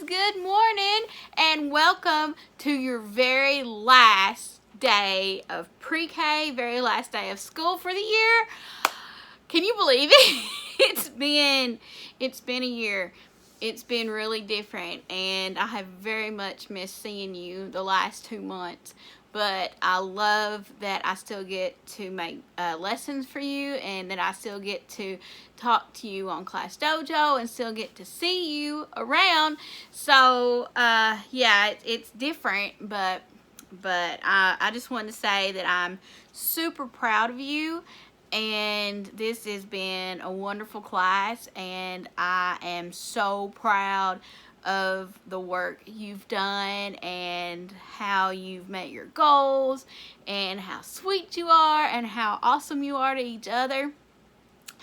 good morning, and welcome to your very last day of pre-K, very last day of school for the year. Can you believe it? It's been a year. It's been really different, and I have very much missed seeing you the last 2 months. But I love that I still get to make lessons for you, and that I still get to talk to you on Class Dojo and still get to see you around. So yeah, it's different, but I just wanted to say that I'm super proud of you, and this has been a wonderful class, and I am so proud of the work you've done and how you've met your goals and how sweet you are and how awesome you are to each other.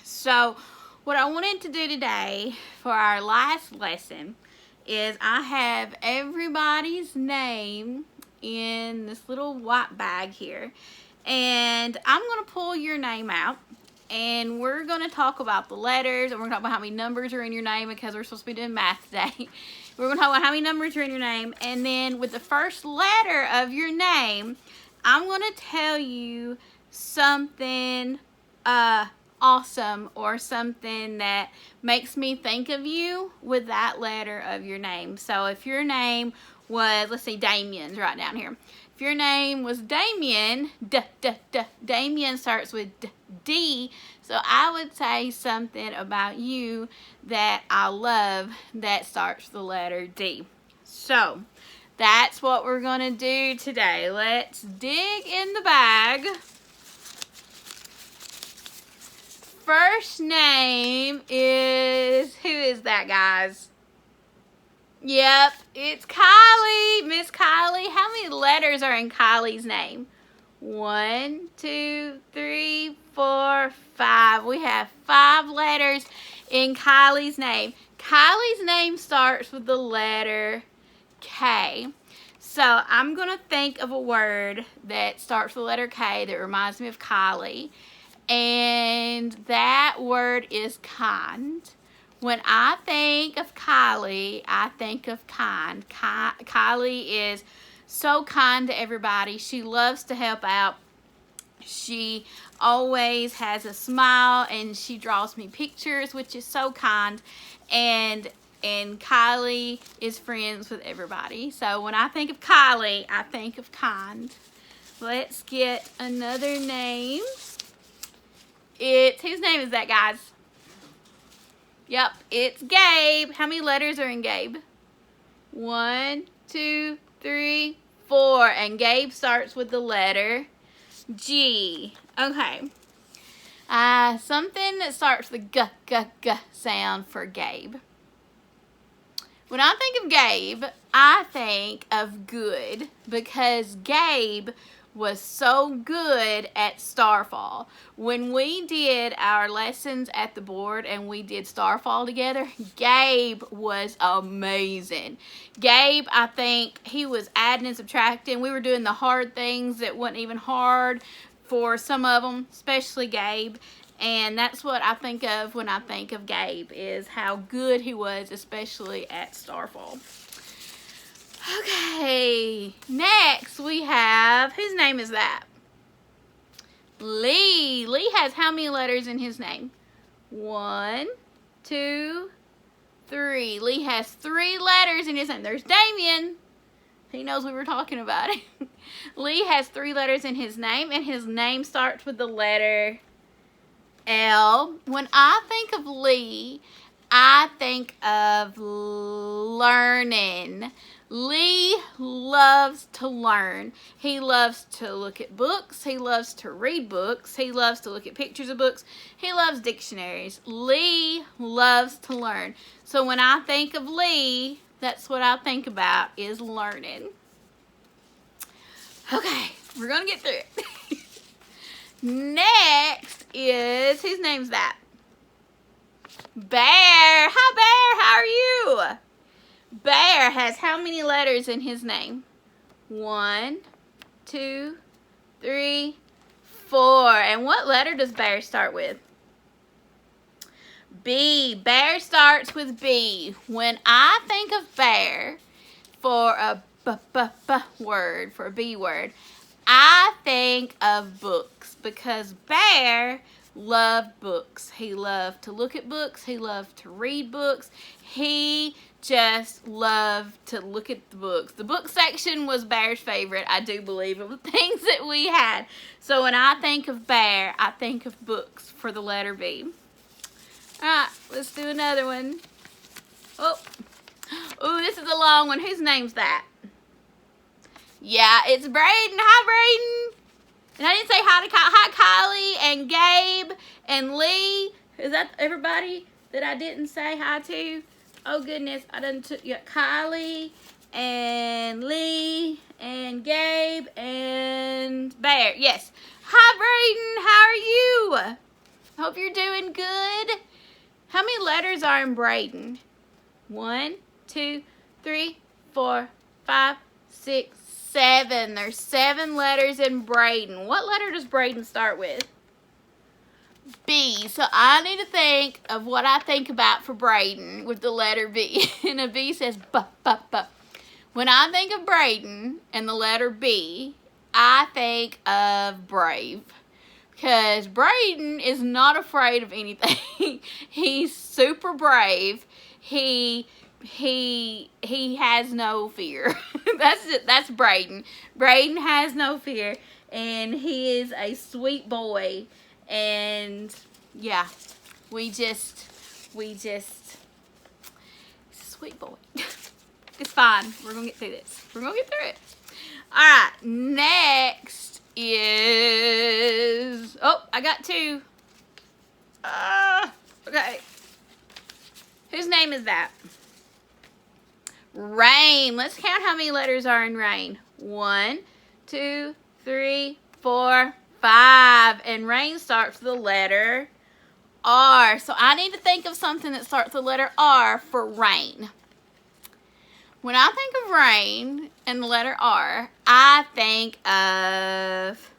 So what I wanted to do today for our last lesson is I have everybody's name in this little white bag here, and I'm going to pull your name out, and we're going to talk about the letters, and we're going to talk about how many numbers are in your name, because we're supposed to be doing math today. We're going to talk about how many numbers are in your name, and then with the first letter of your name, I'm going to tell you something awesome, or something that makes me think of you with that letter of your name. So if your name was, let's see, Damien's right down here. If your name was Damien, Damien starts with D, so I would say something about you that I love that starts with the letter D. So that's what we're going to do today. Let's dig in the bag. First name is, who is that, guys? Yep, it's Kylie, Miss Kylie. How many letters are in Kylie's name? 1, 2, 3, 4, 5. We have 5 letters in Kylie's name. Kylie's name starts with the letter K. So I'm going to think of a word that starts with the letter K that reminds me of Kylie. And that word is kind. When I think of Kylie, I think of kind. Kylie is so kind to everybody. She loves to help out. She always has a smile, and she draws me pictures, which is so kind. And Kylie is friends with everybody. So when I think of Kylie, I think of kind. Let's get another name. Whose name is that, guys? Yep, it's Gabe. How many letters are in Gabe? 1, 2, 3, 4. And Gabe starts with the letter G. Okay. Something that starts with the g sound for Gabe. When I think of Gabe, I think of good, because Gabe was so good at Starfall. When we did our lessons at the board and we did Starfall together, Gabe was amazing. Gabe, I think he was adding and subtracting. We were doing the hard things that wasn't even hard for some of them, especially Gabe. And that's what I think of when I think of Gabe, is how good he was, especially at Starfall. Okay, next we have, whose name is that? Lee. Lee has how many letters in his name? 1, 2, 3. Lee has 3 letters in his name. There's Damien. He knows we were talking about it. Lee has 3 letters in his name, and his name starts with the letter L. When I think of Lee, I think of learning. Lee loves to learn. He loves to look at books. He loves to read books. He loves to look at pictures of books. He loves dictionaries. Lee loves to learn. So when I think of Lee, that's what I think about, is learning. Okay, we're going to get through it. Next is, whose name's that? Bear. Hi, Bear. How are you? Bear has how many letters in his name? 1, 2, 3, 4. And what letter does Bear start with? B. Bear starts with B. When I think of bear for a word, for a B word, I think of books because Bear loved books. He loved to look at books. He loved to read books. He just loved to look at the books. The book section was Bear's favorite, I do believe, of the things that we had. So when I think of Bear, I think of books for the letter B. Alright, let's do another one. Oh, ooh, this is a long one. Whose name's that? Yeah, it's Braden. Hi, Braden. And I didn't say hi to Kylie and Gabe and Lee. Is that everybody that I didn't say hi to? Oh, goodness. I done took Kylie and Lee and Gabe and Bear. Yes. Hi, Braden. How are you? Hope you're doing good. How many letters are in Braden? 1, 2, 3, 4, 5, 6, 7. There's 7 letters in Braden. What letter does Braden start with? B. So I need to think of what I think about for Braden with the letter B. And a B says B. When I think of Braden and the letter B, I think of brave. Because Braden is not afraid of anything. He's super brave. He has no fear. That's Braden. Braden has no fear, and he is a sweet boy. And yeah, we just sweet boy. It's fine. We're gonna get through this. We're gonna get through it. All right. Next is I got 2. Okay. Whose name is that? Rain. Let's count how many letters are in Rain. 1, 2, 3, 4, 5. And Rain starts with the letter R. So I need to think of something that starts with the letter R for Rain. When I think of Rain and the letter R, I think of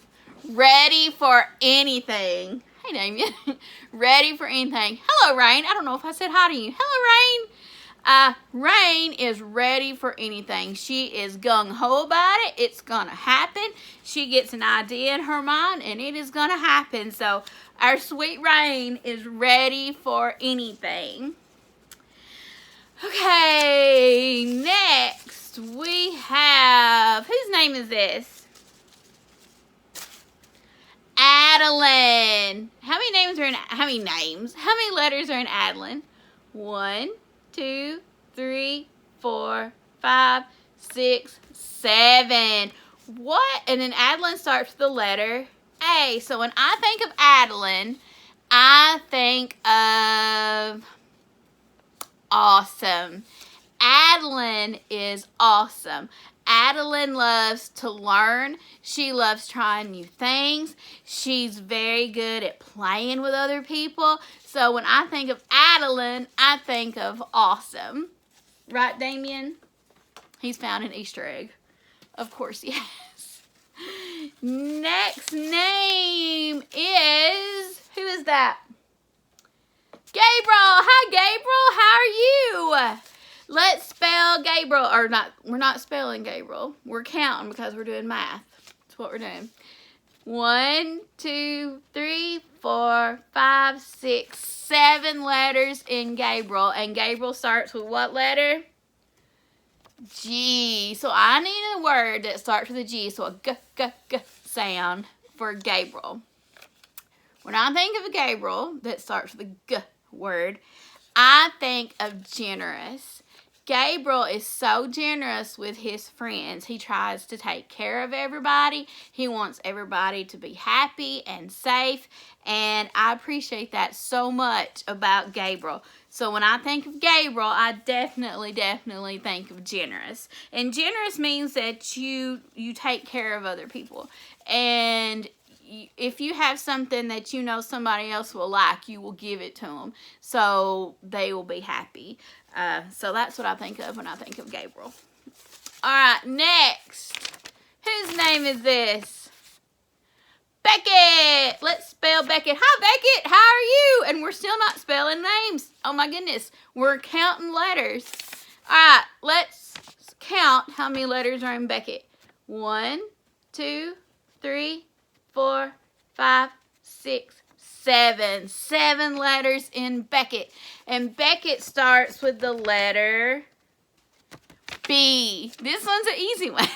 ready for anything. Hey, Damien. Ready for anything. Hello, Rain. I don't know if I said hi to you. Hello, Rain. Rain is ready for anything. She is gung-ho about it. It's gonna happen. She gets an idea in her mind, and it is gonna happen. So our sweet Rain is ready for anything. Okay, next we have, whose name is this? Adeline. How many letters are in Adeline? 1, 2, 3, 4, 5, 6, 7. What? And then Adeline starts with the letter A. So when I think of Adeline, I think of awesome. Adeline is awesome. Adeline loves to learn. She loves trying new things. She's very good at playing with other people. So when I think of Adeline, I think of awesome. Right, Damien? He's found an Easter egg. Of course he has. Next name is, who is that? Gabriel. Hi, Gabriel. How are you? Let's spell Gabriel, or not, we're not spelling Gabriel. We're counting because we're doing math. That's what we're doing. 1, 2, 3, 4, 5, 6, 7 letters in Gabriel. And Gabriel starts with what letter? G. So I need a word that starts with a G. So a g sound for Gabriel. When I think of a Gabriel that starts with a g word, I think of generous. Gabriel is so generous with his friends. He tries to take care of everybody. He wants everybody to be happy and safe. And I appreciate that so much about Gabriel. So when I think of Gabriel, I definitely think of generous. And generous means that you take care of other people. And if you have something that you know somebody else will like, you will give it to them so they will be happy. So that's what I think of when I think of Gabriel. All right, next. Whose name is this? Beckett. Let's spell Beckett. Hi, Beckett. How are you? And we're still not spelling names. Oh, my goodness. We're counting letters. All right, let's count how many letters are in Beckett. 1, 2, 3, 4, 5, 6, 7. 7 letters in Beckett. And Beckett starts with the letter B. This one's an easy one.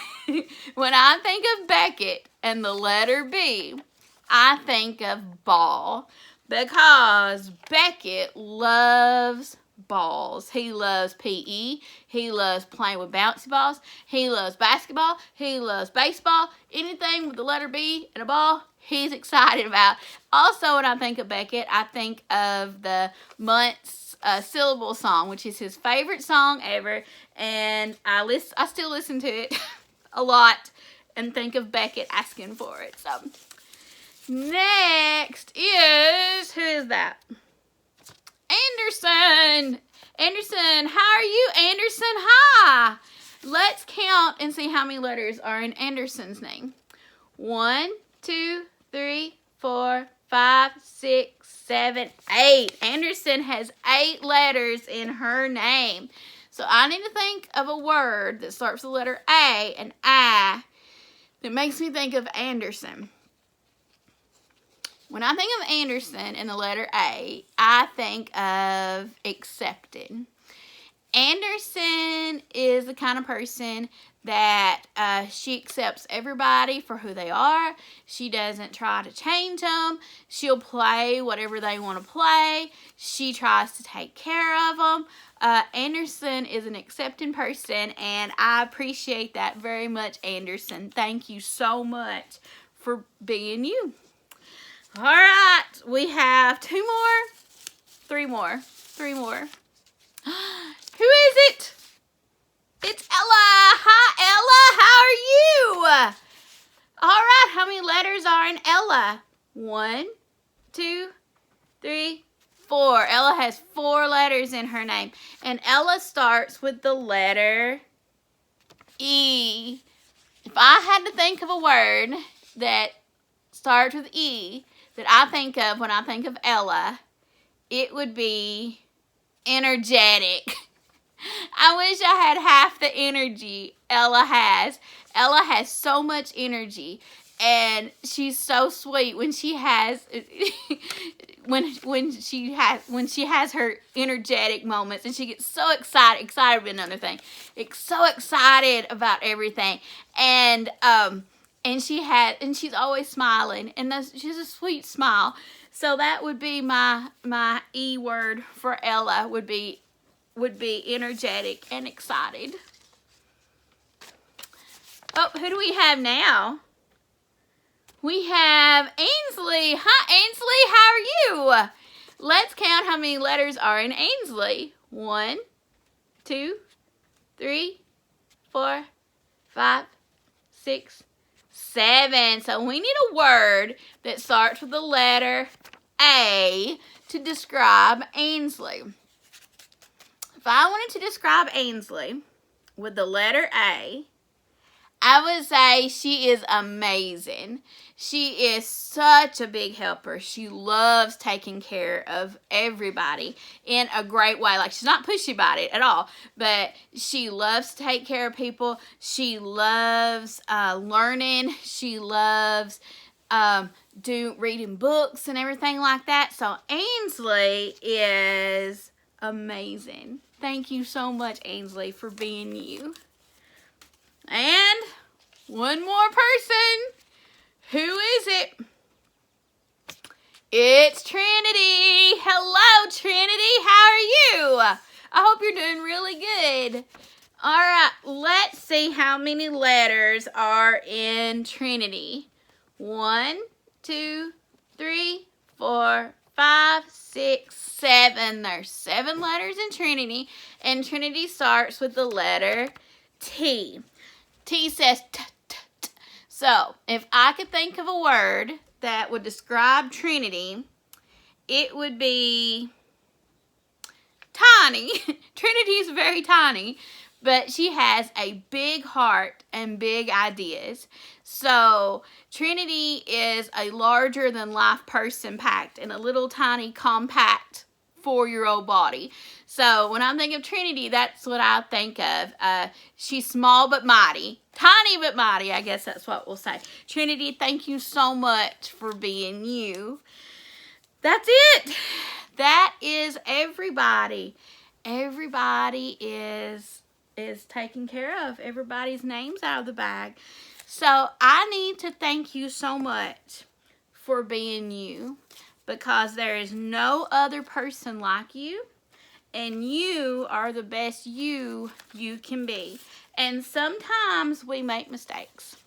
When I think of Beckett and the letter B, I think of ball, because Beckett loves balls. He loves PE. He loves playing with bouncy balls. He loves basketball. He loves baseball. Anything with the letter B and a ball, he's excited about. Also, when I think of Beckett, I think of the Months Syllable Song, which is his favorite song ever, and I still listen to it a lot and think of Beckett asking for it. So next is, who is that? Anderson. Anderson, how are you, Anderson? Hi. Let's count and see how many letters are in Anderson's name. 1, 2, 3, 4, 5, 6, 7, 8. Anderson has 8 letters in her name. So I need to think of a word that starts with the letter A and I that makes me think of Anderson. When I think of Anderson and the letter A, I think of accepted. Anderson is the kind of person that she accepts everybody for who they are. She doesn't try to change them. She'll play whatever they want to play. She tries to take care of them. Anderson is an accepting person, and I appreciate that very much, Anderson. Thank you so much for being you. All right, we have 2 more, 3 more, 3 more. Who is it? It's Ella. Hi, Ella. How are you? All right, how many letters are in Ella? 1, 2, 3, 4. Ella has 4 letters in her name. And Ella starts with the letter E. If I had to think of a word that starts with E that I think of when I think of Ella, it would be energetic. I wish I had half the energy Ella has. Ella has so much energy, and she's so sweet when she has when she has her energetic moments, and she gets so excited about another thing. It's so excited about everything, and she's always smiling, and she's a sweet smile. So that would be my E word for Ella would be energetic and excited. Oh, who do we have now? We have Ainsley. Hi, Ainsley. How are you? Let's count how many letters are in Ainsley. 1, 2, 3, 4, 5, 6, 7. So we need a word that starts with the letter A to describe Ainsley. If I wanted to describe Ainsley with the letter A, I would say she is amazing. She is such a big helper. She loves taking care of everybody in a great way. Like, she's not pushy about it at all, but she loves to take care of people. She loves learning. She loves reading books and everything like that. So Ainsley is amazing. Thank you so much, Ainsley, for being you. And one more person. Who is it? It's Trinity. Hello, Trinity. How are you? I hope you're doing really good. All right, let's see how many letters are in Trinity. 1, 2, 3, 4, 5, 6, 7. There's 7 letters in Trinity, and Trinity starts with the letter T. T says t, t, t. So, if I could think of a word that would describe Trinity, it would be tiny. Trinity is very tiny, but she has a big heart and big ideas. So Trinity is a larger than life person packed in a little tiny compact 4-year-old body. So when I think of Trinity, that's what I think of. She's small but mighty. Tiny but mighty, I guess that's what we'll say. Trinity, thank you so much for being you. That's it. That is everybody. Everybody is taken care of. Everybody's name's out of the bag. So I need to thank you so much for being you, because there is no other person like you, and you are the best you can be. And sometimes we make mistakes.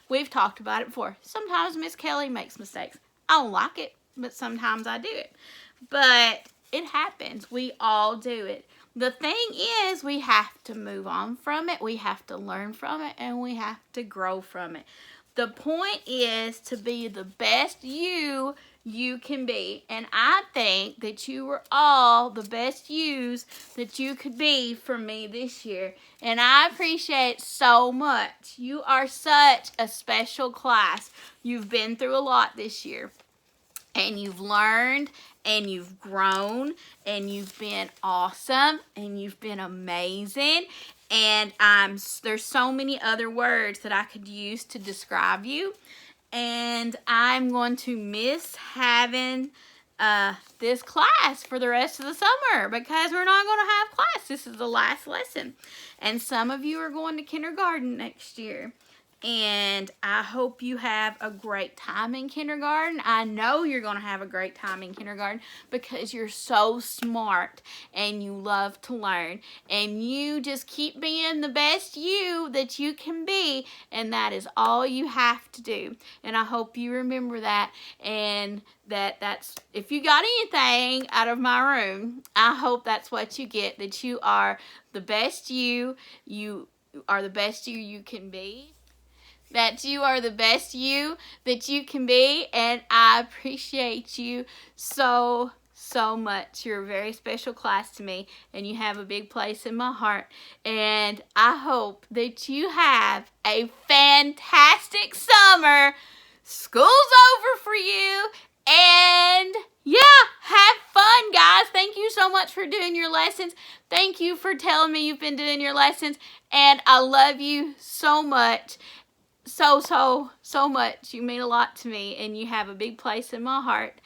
We've talked about it before. Sometimes Miss Kelly makes mistakes. I don't like it, but sometimes I do it. But it happens. We all do it. The thing is, we have to move on from it. We have to learn from it, and we have to grow from it. The point is to be the best you can be. And I think that you were all the best yous that you could be for me this year. And I appreciate so much. You are such a special class. You've been through a lot this year. And you've learned, and you've grown, and you've been awesome, and you've been amazing. And there's so many other words that I could use to describe you. And I'm going to miss having this class for the rest of the summer, because we're not going to have class. This is the last lesson. And some of you are going to kindergarten next year. And I hope you have a great time in kindergarten. I know you're going to have a great time in kindergarten, because you're so smart and you love to learn. And you just keep being the best you that you can be. And that is all you have to do. And I hope you remember that. And that's, if you got anything out of my room, I hope that's what you get. That you are the best you are the best you can be. That you are the best you that you can be, and I appreciate you so much. You're a very special class to me, and you have a big place in my heart, and I hope that you have a fantastic summer. School's over for you, and yeah, have fun, guys. Thank you so much for doing your lessons. Thank you for telling me you've been doing your lessons, and I love you so much. So much. You mean a lot to me, and you have a big place in my heart.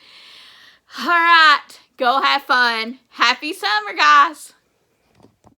All right, go have fun. Happy summer, guys.